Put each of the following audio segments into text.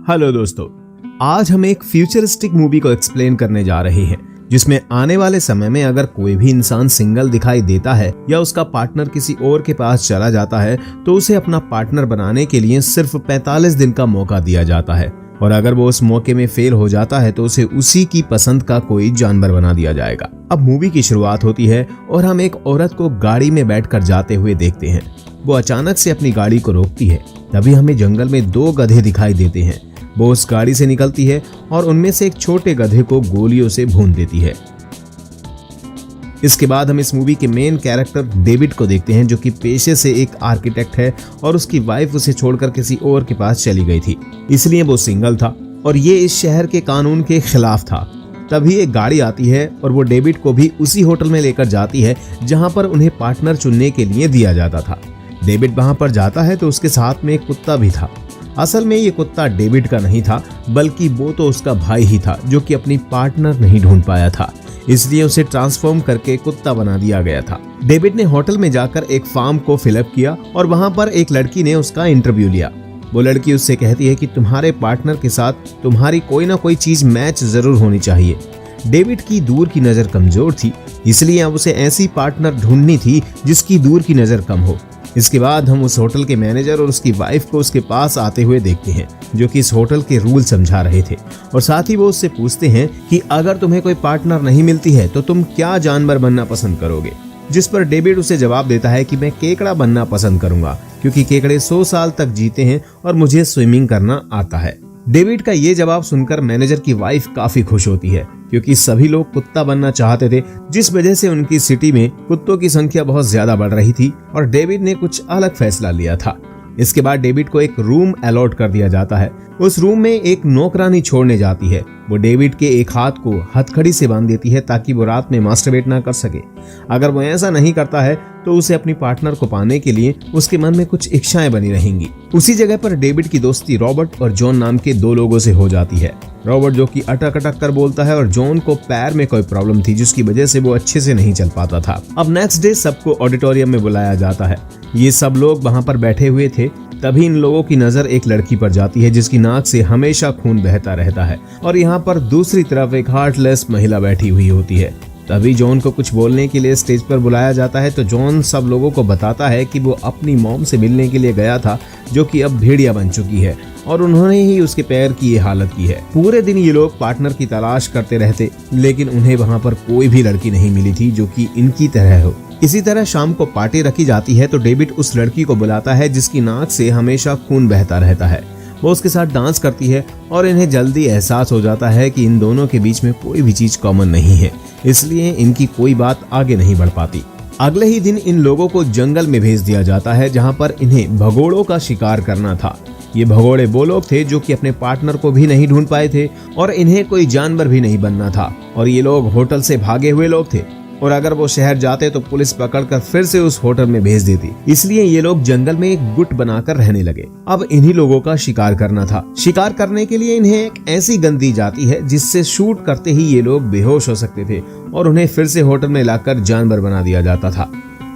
Hello दोस्तों, आज हम एक फ्यूचरिस्टिक मूवी को एक्सप्लेन करने जा रहे हैं जिसमें आने वाले समय में अगर कोई भी इंसान सिंगल दिखाई देता है या उसका पार्टनर किसी और के पास चला जाता है तो उसे अपना पार्टनर बनाने के लिए सिर्फ 45 दिन का मौका दिया जाता है और अगर वो उस मौके में फेल हो जाता है तो उसे उसी की पसंद का कोई जानवर बना दिया जाएगा। अब मूवी की शुरुआत होती है और हम एक औरत को गाड़ी में बैठकर जाते हुए देखते हैं। वो अचानक से अपनी गाड़ी को रोकती है। तभी हमें जंगल में 2 गधे दिखाई देते हैं। वो उस गाड़ी से निकलती है और उनमें से एक छोटे गधे को गोलियों से भून देती है। इसके बाद हम इस मूवी के मेन कैरेक्टर डेविड को देखते हैं जो कि पेशे से एक आर्किटेक्ट है और उसकी वाइफ उसे छोड़कर किसी और के पास चली गई थी, इसलिए वो सिंगल था और ये इस शहर के कानून के खिलाफ था। तभी एक गाड़ी आती है और वो डेविड को भी उसी होटल में लेकर जाती है जहां पर उन्हें पार्टनर चुनने के लिए दिया जाता था। डेविड वहां पर जाता है तो उसके साथ में एक कुत्ता भी था। असल में ये कुत्ता डेविड का नहीं था बल्कि वो तो उसका भाई ही था जो कि अपनी पार्टनर नहीं ढूंढ पाया था, इसलिए उसे ट्रांसफॉर्म करके कुत्ता बना दिया गया था। डेविड ने होटल में जाकर एक फॉर्म को फिलअप किया और वहां पर एक लड़की ने उसका इंटरव्यू लिया। वो लड़की उससे कहती है कि तुम्हारे पार्टनर के साथ तुम्हारी कोई ना कोई चीज मैच जरूर होनी चाहिए। डेविड की दूर की नजर कमजोर थी, इसलिए अब उसे ऐसी पार्टनर ढूंढनी थी जिसकी दूर की नजर कम हो। इसके बाद हम उस होटल के मैनेजर और उसकी वाइफ को उसके पास आते हुए देखते हैं जो कि इस होटल के रूल समझा रहे थे और साथ ही वो उससे पूछते हैं कि अगर तुम्हें कोई पार्टनर नहीं मिलती है तो तुम क्या जानवर बनना पसंद करोगे। जिस पर डेविड उसे जवाब देता है कि मैं केकड़ा बनना पसंद करूंगा क्योंकि केकड़े 100 साल तक जीते हैं और मुझे स्विमिंग करना आता है। डेविड का ये जवाब सुनकर मैनेजर की वाइफ काफी खुश होती है क्योंकि सभी लोग कुत्ता बनना चाहते थे, जिस वजह से उनकी सिटी में कुत्तों की संख्या बहुत ज्यादा बढ़ रही थी और डेविड ने कुछ अलग फैसला लिया था। इसके बाद डेविड को एक रूम अलॉट कर दिया जाता है। उस रूम में एक नौकरानी छोड़ने जाती है। वो डेविड के एक हाथ को हथकड़ी से बांध देती है ताकि वो रात में मास्टरबेट ना कर सके। अगर वो ऐसा नहीं करता है तो उसे अपनी पार्टनर को पाने के लिए उसके मन में कुछ इच्छाएं बनी रहेंगी। उसी जगह पर डेविड की दोस्ती रॉबर्ट और जॉन नाम के 2 लोगों से हो जाती है। रॉबर्ट जो कि अटक अटक कर बोलता है और जॉन को पैर में कोई प्रॉब्लम थी जिसकी वजह से वो अच्छे से नहीं चल पाता था। अब नेक्स्ट डे सबको ऑडिटोरियम में बुलाया जाता है। ये सब लोग वहां पर बैठे हुए थे। तभी इन लोगों की नजर एक लड़की पर जाती है जिसकी नाक से हमेशा खून बहता रहता है और यहाँ पर दूसरी तरफ एक हार्टलेस महिला बैठी हुई होती है। तभी जॉन को कुछ बोलने के लिए स्टेज पर बुलाया जाता है तो जॉन सब लोगों को बताता है कि वो अपनी मॉम से मिलने के लिए गया था जो कि अब भेड़िया बन चुकी है और उन्होंने ही उसके पैर की ये हालत की है। पूरे दिन ये लोग पार्टनर की तलाश करते रहते लेकिन उन्हें वहां पर कोई भी लड़की नहीं मिली थी जो कि इनकी तरह हो। इसी तरह शाम को पार्टी रखी जाती है तो डेविड उस लड़की को बुलाता है जिसकी नाक से हमेशा खून बहता रहता है। वो उसके साथ डांस करती है और इन्हें जल्दी एहसास हो जाता है कि इन दोनों के बीच में कोई भी चीज कॉमन नहीं है, इसलिए इनकी कोई बात आगे नहीं बढ़ पाती। अगले ही दिन इन लोगों को जंगल में भेज दिया जाता है जहां पर इन्हें भगोड़ों का शिकार करना था। ये भगोड़े वो लोग थे जो कि अपने पार्टनर को भी नहीं ढूंढ पाए थे और इन्हें कोई जानवर भी नहीं बनना था और ये लोग होटल से भागे हुए लोग थे और अगर वो शहर जाते तो पुलिस पकड़कर फिर से उस होटल में भेज देती, इसलिए ये लोग जंगल में एक गुट बनाकर रहने लगे। अब इन्हीं लोगों का शिकार करना था। शिकार करने के लिए इन्हें एक ऐसी गन दी जाती है जिससे शूट करते ही ये लोग बेहोश हो सकते थे और उन्हें फिर से होटल में लाकर जानवर बना दिया जाता था।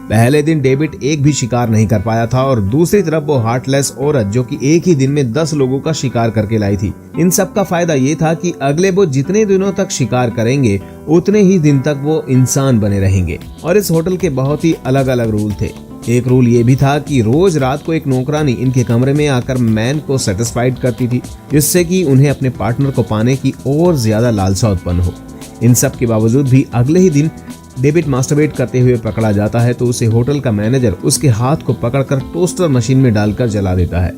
पहले दिन डेविड एक भी शिकार नहीं कर पाया था और दूसरी तरफ वो हार्टलेस औरत जो कि एक ही दिन में 10 लोगों का शिकार करके लाई थी। इन सब का फायदा ये था कि अगले वो जितने दिनों तक शिकार करेंगे उतने ही दिन तक वो इंसान बने रहेंगे। और इस होटल के बहुत ही अलग अलग रूल थे। एक रूल ये भी था कि रोज रात को एक नौकरानी इनके कमरे में आकर मैन को सेटिस्फाइड करती थी जिससे कि उन्हें अपने पार्टनर को पाने की और ज्यादा लालसा उत्पन्न हो। इन सब के बावजूद भी अगले ही दिन डेविड मास्टरबेट करते हुए पकड़ा जाता है तो उसे होटल का मैनेजर उसके हाथ को पकड़कर टोस्टर मशीन में डालकर जला देता है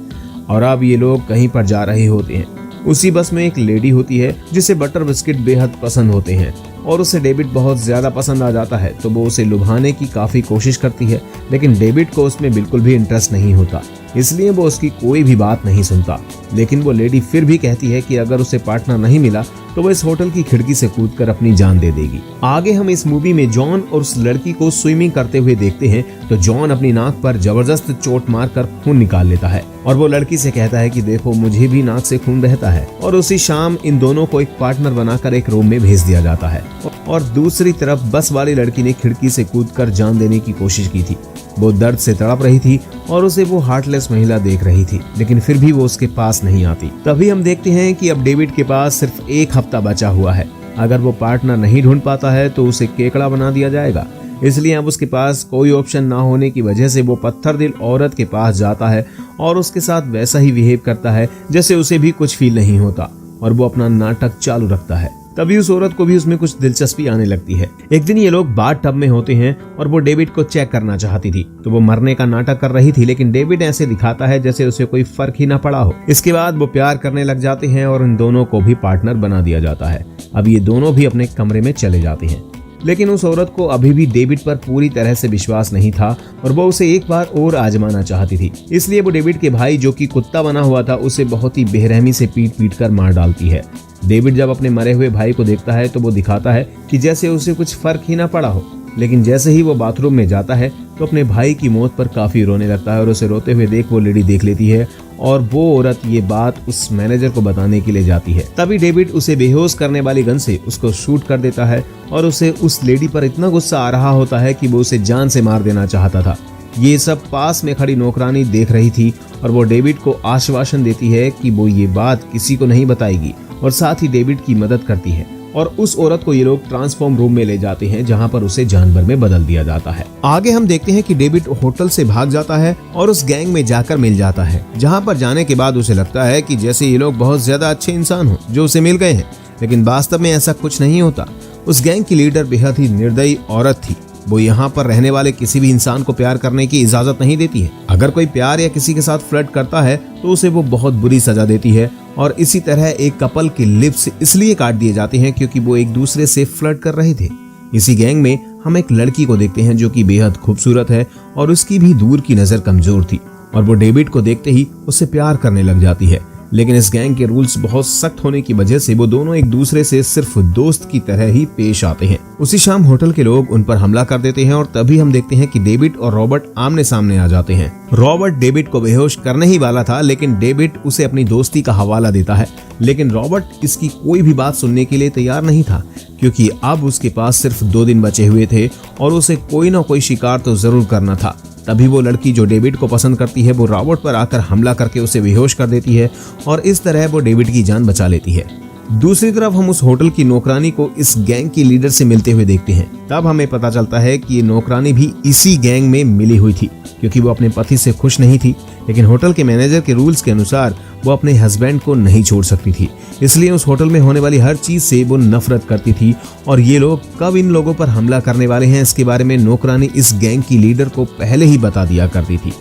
और अब ये लोग कहीं पर जा रहे होते हैं। उसी बस में एक लेडी होती है जिसे बटर बिस्किट बेहद पसंद होते हैं और उसे डेविड बहुत ज्यादा पसंद आ जाता है तो वो उसे लुभाने की काफी कोशिश करती है लेकिन डेविड को उसमें बिल्कुल भी इंटरेस्ट नहीं होता, इसलिए वो उसकी कोई भी बात नहीं सुनता। लेकिन वो लेडी फिर भी कहती है कि अगर उसे पार्टनर नहीं मिला तो वो इस होटल की खिड़की से कूदकर अपनी जान दे देगी। आगे हम इस मूवी में जॉन और उस लड़की को स्विमिंग करते हुए देखते हैं तो जॉन अपनी नाक पर जबरदस्त चोट मारकर खून निकाल लेता है और वो लड़की से कहता है कि देखो मुझे भी नाक से खून बहता है। और उसी शाम इन दोनों को एक पार्टनर बनाकर एक रूम में भेज दिया जाता है और दूसरी तरफ बस वाली लड़की ने खिड़की से कूदकर जान देने की कोशिश की थी। वो दर्द से तड़प रही थी और उसे वो हार्टलेस महिला देख रही थी, लेकिन फिर भी वो उसके पास नहीं आती। तभी हम देखते हैं कि अब डेविड के पास सिर्फ 1 हफ्ता बचा हुआ है। अगर वो पार्टनर नहीं ढूंढ पाता है तो उसे केकड़ा बना दिया जाएगा। इसलिए अब उसके पास कोई ऑप्शन ना होने की वजह से वो पत्थर दिल औरत के पास जाता है और उसके साथ वैसा ही बिहेव करता है जैसे उसे भी कुछ फील नहीं होता, और वो अपना नाटक चालू रखता है। तभी उस औरत को भी उसमें कुछ दिलचस्पी आने लगती है। एक दिन ये लोग बाथ टब में होते हैं और वो डेविड को चेक करना चाहती थी, तो वो मरने का नाटक कर रही थी, लेकिन डेविड ऐसे दिखाता है जैसे उसे कोई फर्क ही ना पड़ा हो। इसके बाद वो प्यार करने लग जाते हैं और इन दोनों को भी पार्टनर बना दिया जाता है। अब ये दोनों भी अपने कमरे में चले जाते हैं, लेकिन उस औरत को अभी भी डेविड पर पूरी तरह से विश्वास नहीं था और वो उसे एक बार और आजमाना चाहती थी। इसलिए वो डेविड के भाई, जो कि कुत्ता बना हुआ था, उसे बहुत ही बेरहमी से पीट कर मार डालती है। डेविड जब अपने मरे हुए भाई को देखता है तो वो दिखाता है कि जैसे उसे कुछ फर्क ही ना पड़ा हो, लेकिन जैसे ही वो बाथरूम में जाता है तो अपने भाई की मौत पर काफी रोने लगता है और उसे रोते हुए वो लेडी देख लेती है और वो औरत ये बात उस मैनेजर को बताने के लिए जाती है। तभी डेविड उसे बेहोश करने वाली गन से उसको शूट कर देता है और उसे उस लेडी पर इतना गुस्सा आ रहा होता है कि वो उसे जान से मार देना चाहता था। ये सब पास में खड़ी नौकरानी देख रही थी और वो डेविड को आश्वासन देती है कि वो ये बात किसी को नहीं बताएगी और साथ ही डेविड की मदद करती है। और उस औरत को ये लोग ट्रांसफॉर्म रूम में ले जाते हैं, जहां पर उसे जानवर में बदल दिया जाता है। आगे हम देखते हैं कि डेविड होटल से भाग जाता है और उस गैंग में जाकर मिल जाता है, जहां पर जाने के बाद उसे लगता है कि जैसे ये लोग बहुत ज्यादा अच्छे इंसान हो जो उसे मिल गए हैं, लेकिन वास्तव में ऐसा कुछ नहीं होता। उस गैंग की लीडर बेहद ही निर्दयी औरत थी। वो यहाँ पर रहने वाले किसी भी इंसान को प्यार करने की इजाजत नहीं देती है। अगर कोई प्यार या किसी के साथ फ्लर्ट करता है तो उसे वो बहुत बुरी सजा देती है। और इसी तरह एक कपल के लिप्स इसलिए काट दिए जाते हैं क्योंकि वो एक दूसरे से फ्लर्ट कर रहे थे। इसी गैंग में हम एक लड़की को देखते हैं जो कि बेहद खूबसूरत है और उसकी भी दूर की नजर कमजोर थी और वो डेविड को देखते ही उससे प्यार करने लग जाती है। लेकिन इस गैंग के रूल्स बहुत सख्त होने की वजह से वो दोनों एक दूसरे से सिर्फ दोस्त की तरह ही पेश आते हैं। उसी शाम होटल के लोग उन पर हमला कर देते हैं और तभी हम देखते हैं कि डेविड और रॉबर्ट आमने सामने आ जाते हैं। रॉबर्ट डेविड को बेहोश करने ही वाला था, लेकिन डेविड उसे अपनी दोस्ती का हवाला देता है। लेकिन रॉबर्ट इसकी कोई भी बात सुनने के लिए तैयार नहीं था, क्योंकि अब उसके पास सिर्फ 2 दिन बचे हुए थे और उसे कोई ना कोई शिकार तो जरूर करना था। तभी वो लड़की जो डेविड को पसंद करती है वो रॉबर्ट पर आकर हमला करके उसे बेहोश कर देती है और इस तरह वो डेविड की जान बचा लेती है। दूसरी तरफ हम उस होटल की नौकरानी को इस गैंग की लीडर से मिलते हुए देखते हैं। तब हमें पता चलता है कि ये नौकरानी भी इसी गैंग में मिली हुई थी, क्योंकि वो अपने पति से खुश नहीं थी, लेकिन होटल के मैनेजर के रूल्स के अनुसार वो अपने हस्बैंड को नहीं छोड़ सकती थी। इसलिए उस होटल में होने वाली हर चीज से वो नफरत करती थी और ये लोग कब इन लोगों पर हमला करने वाले हैं इसके बारे में नौकरानी इस गैंग की लीडर को पहले ही बता दिया करती थी।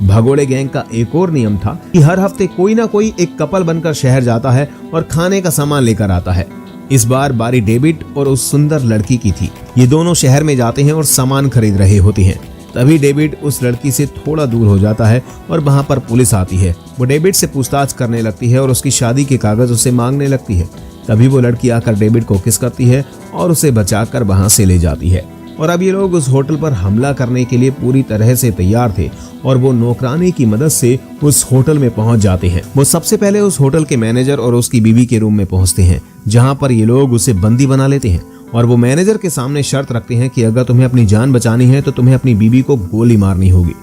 भगोड़े गैंग का एक और नियम था कि हर हफ्ते कोई ना कोई एक कपल बनकर शहर जाता है और खाने का सामान लेकर आता है। इस बार बारी डेविड और उस सुंदर लड़की की थी। ये दोनों शहर में जाते हैं और सामान खरीद रहे होते हैं। तभी डेविड उस लड़की से थोड़ा दूर हो जाता है और वहां पर पुलिस आती है। वो डेविड से पूछताछ करने लगती है और उसकी शादी के कागज उसे मांगने लगती है। तभी वो लड़की आकर डेविड को किस करती है और उसे बचाकर वहां से ले जाती है। और अब ये लोग उस होटल पर हमला करने के लिए पूरी तरह से तैयार थे और वो नौकरानी की मदद से उस होटल में पहुंच जाते हैं। वो सबसे पहले उस होटल के मैनेजर और उसकी बीवी के रूम में पहुंचते हैं, जहां पर ये लोग उसे बंदी बना लेते हैं और वो मैनेजर के सामने शर्त रखते हैं कि अगर तुम्हें अपनी जान बचानी है तो तुम्हें अपनी बीवी को गोली मारनी होगी।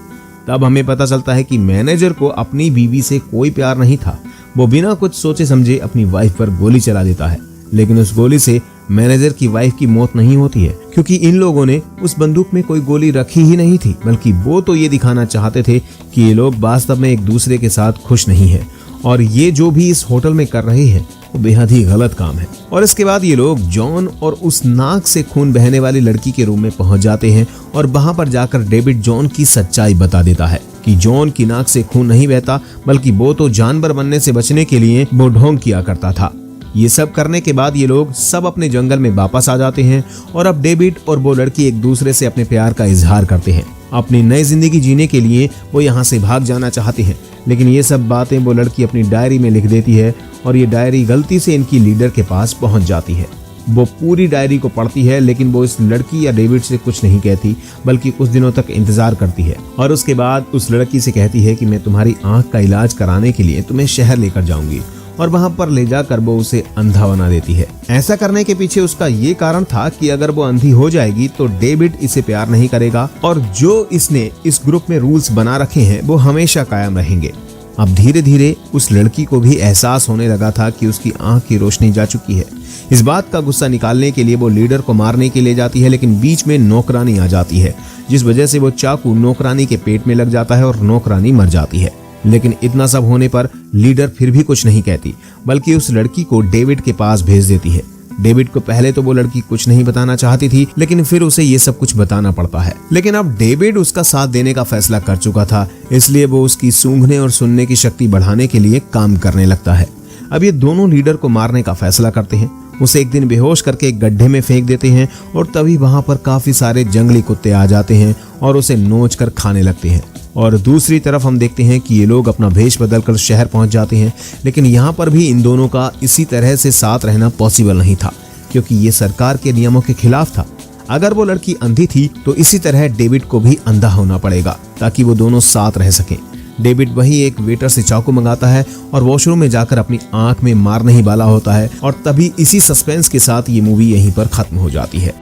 तब हमें पता चलता है कि मैनेजर को अपनी बीवी से कोई प्यार नहीं था। वो बिना कुछ सोचे समझे अपनी वाइफ पर गोली चला देता है, लेकिन उस गोली से मैनेजर की वाइफ की मौत नहीं होती है, क्योंकि इन लोगों ने उस बंदूक में कोई गोली रखी ही नहीं थी, बल्कि वो तो ये दिखाना चाहते थे कि ये लोग वास्तव में एक दूसरे के साथ खुश नहीं है और ये जो भी इस होटल में कर रहे हैं वो बेहद ही गलत काम है। और इसके बाद ये लोग जॉन और उस नाक से खून बहने वाली लड़की के रूम में पहुंच जाते हैं और वहां पर जाकर डेविड जॉन की सच्चाई बता देता है कि जॉन की नाक से खून नहीं बहता, बल्कि वो तो जानवर बनने से बचने के लिए वो ढोंग किया करता था। ये सब करने के बाद ये लोग सब अपने जंगल में वापस आ जाते हैं और अब डेविड और वो लड़की एक दूसरे से अपने प्यार का इजहार करते हैं। अपनी नई जिंदगी जीने के लिए वो यहाँ से भाग जाना चाहते हैं, लेकिन ये सब बातें वो लड़की अपनी डायरी में लिख देती है और ये डायरी गलती से इनकी लीडर के पास पहुंच जाती है। वो पूरी डायरी को पढ़ती है, लेकिन वो इस लड़की या डेविड से कुछ नहीं कहती, बल्कि कुछ दिनों तक इंतजार करती है और उसके बाद उस लड़की से कहती है कि मैं तुम्हारी आंख का इलाज कराने के लिए तुम्हें शहर लेकर जाऊंगी और वहां पर ले जाकर वो उसे अंधा बना देती है। ऐसा करने के पीछे उसका ये कारण था कि अगर वो अंधी हो जाएगी तो डेविड इसे प्यार नहीं करेगा और जो इसने इस ग्रुप में रूल्स बना रखे हैं वो हमेशा कायम रहेंगे। अब धीरे धीरे उस लड़की को भी एहसास होने लगा था कि उसकी आंख की रोशनी जा चुकी है। इस बात का गुस्सा निकालने के लिए वो लीडर को मारने के लिए जाती है, लेकिन बीच में नौकरानी आ जाती है, जिस वजह से वो चाकू नौकरानी के पेट में लग जाता है और नौकरानी मर जाती है। लेकिन इतना सब होने पर लीडर फिर भी कुछ नहीं कहती, बल्कि उस लड़की को डेविड के पास भेज देती है। डेविड को पहले तो वो लड़की कुछ नहीं बताना चाहती थी, लेकिन फिर उसे ये सब कुछ बताना पड़ता है। लेकिन अब डेविड उसका साथ देने का फैसला कर चुका था, इसलिए वो उसकी सूंघने और सुनने की शक्ति बढ़ाने के लिए काम करने लगता है। अब ये दोनों लीडर को मारने का फैसला करते हैं। उसे एक दिन बेहोश करके एक गड्ढे में फेंक देते हैं और तभी वहां पर काफी सारे जंगली कुत्ते आ जाते हैं और उसे नोच कर खाने लगते हैं। और दूसरी तरफ हम देखते हैं कि ये लोग अपना भेष बदलकर शहर पहुंच जाते हैं, लेकिन यहाँ पर भी इन दोनों का इसी तरह से साथ रहना पॉसिबल नहीं था, क्योंकि ये सरकार के नियमों के खिलाफ था। अगर वो लड़की अंधी थी तो इसी तरह डेविड को भी अंधा होना पड़ेगा ताकि वो दोनों साथ रह सकें। डेविड वहीं एक वेटर से चाकू मंगाता है और वॉशरूम में जाकर अपनी आंख में मारने ही वाला होता है और तभी इसी सस्पेंस के साथ ये मूवी यहीं पर खत्म हो जाती है।